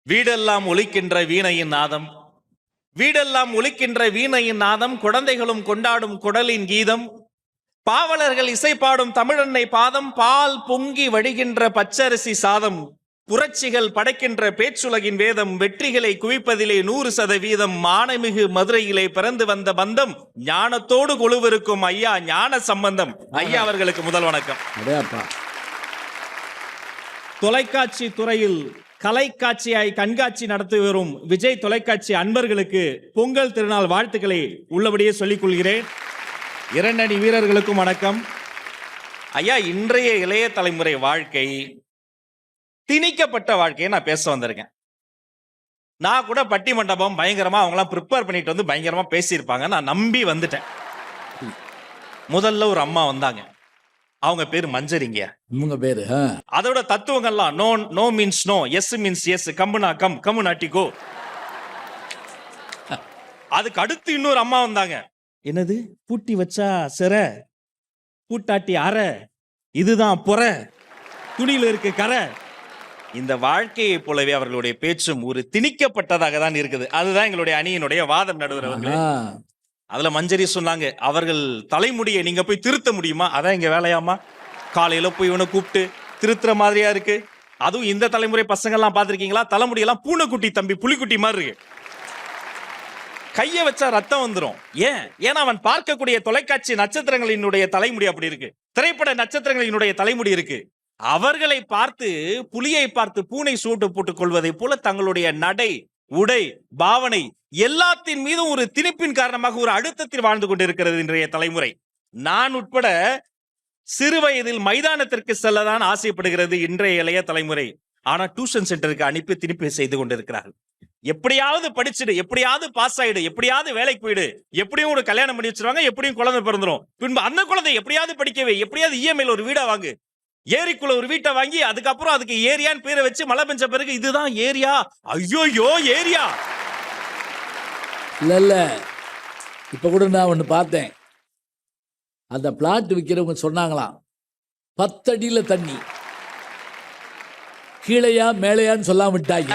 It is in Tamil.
வீடெல்லாம் ஒலிக்கின்ற வீணையின் நாதம், வீடெல்லாம் ஒலிக்கின்ற வீணையின் நாதம், குழந்தைகளும் கொண்டாடும் குடலின் கீதம், பாவலர்கள் இசைப்பாடும் தமிழன்னை பாதம், பால் பொங்கி வடிகின்ற பச்சரிசி சாதம், புரட்சிகள் படைக்கின்ற பேச்சுலகின் வேதம், வெற்றிகளை குவிப்பதிலே 100% மானமிகு மதுரையிலே பிறந்து வந்த பந்தம், ஞானத்தோடு கொழுவிருக்கும் ஐயா ஞான சம்பந்தம். ஐயா அவர்களுக்கு முதல் வணக்கம். தொலைக்காட்சி துறையில் கலைக்காட்சியாய் கண்காட்சி நடத்தி வரும் விஜய் தொலைக்காட்சி அன்பர்களுக்கு பொங்கல் திருநாள் வாழ்த்துக்களை உள்ளபடியே சொல்லிக் கொள்கிறேன். இரண்டணி வீரர்களுக்கும் வணக்கம். ஐயா, இன்றைய இளைய தலைமுறை வாழ்க்கை திணிக்கப்பட்ட வாழ்க்கையை நான் பேச வந்திருக்கேன். நான் கூட பட்டி மண்டபம் பயங்கரமா அவங்களாம் ப்ரிப்பேர் பண்ணிட்டு வந்து பயங்கரமா பேசியிருப்பாங்க, நான் நம்பி வந்துட்டேன். முதல்ல ஒரு அம்மா வந்தாங்க, அவங்க பேரு மஞ்சரிங்க. உங்க பேரு அதோட தத்துவங்கள்லாம் no no means no, yes means yes, கம்முனா கம், கம்மு நாட்டிக்கோ. அதுக்கு அடுத்து இன்னொரு அம்மா வந்தாங்க. என்னது பூட்டி வச்சா சிற, பூட்டாட்டி அற, இதுதான் பொற, துணியில இருக்கு கரை. இந்த வாழ்க்கையை போலவே அவர்களுடைய பேச்சும் ஒரு திணிக்கப்பட்டதாக தான் இருக்குது. அதுதான் எங்களுடைய அணியினுடைய வாதம். நடுவர் அவர்களே, அதுல மஞ்சரி சொன்னாங்க, அவர்கள் தலைமுடியை நீங்க போய் திருத்த முடியுமா? அதான் இங்க வேலையாமா? காலையில போய் இவனை கூப்பிட்டு திருத்துற மாதிரியா இருக்கு. அதுவும் இந்த தலைமுறை பசங்க எல்லாம் பாத்திருக்கீங்களா? தலைமுடியெல்லாம் பூனைக்குட்டி தம்பி புலிக்குட்டி மாதிரி இருக்கு. கைய வச்சா ரத்தம் வந்துரும். ஏன்னா அவன் பார்க்கக்கூடிய தொலைக்காட்சி நட்சத்திரங்களினுடைய தலைமுடி அப்படி இருக்கு, திரைப்பட நட்சத்திரங்களினுடைய தலைமுடி இருக்கு. அவர்களை பார்த்து, புலியை பார்த்து பூனை சூட்டு போட்டுக் கொள்வதை போல தங்களுடைய நடை, உடை, பாவனை எல்லாத்தின் மீதும் ஒரு திணிப்பின் காரணமாக ஒரு அழுத்தத்தில் வாழ்ந்து கொண்டிருக்கிறது இன்றைய தலைமுறை. நான் உட்பட சிறு வயதில் மைதானத்திற்கு செல்லதான் ஆசைப்படுகிறது இன்றைய இளைய தலைமுறை. ஆனா டியூஷன் சென்டருக்கு அனுப்பி திணிப்பு செய்து கொண்டிருக்கிறார்கள். எப்படியாவது படிச்சுடு, எப்படியாவது பாஸ் ஆயிடு, எப்படியாவது வேலைக்கு போயிடு, எப்படியும் ஒரு கல்யாணம் பண்ணி வச்சிருவாங்க, எப்படியும் குழந்தை பிறந்துரும், பின்பு அந்த குழந்தை எப்படியாவது படிக்கவே, எப்படியாவது இஎம்ஐல ஒரு வீடா வாங்கு, ஏரிக்குள்ள ஒரு வீட்டை வாங்கி அதுக்கப்புறம் அதுக்கு ஏரியான்னு பேரை வச்சு மழை பெஞ்ச பிறகு இதுதான் ஏரியா. ஐயோ ஏரியா இல்ல. இப்ப கூட நான் ஒண்ணு பார்த்தேன், அந்த பிளாட் விற்கிறவங்க சொன்னாங்களாம், 10 அடியில தண்ணி, கீழையா மேலையான்னு சொல்லாம விட்டாங்க.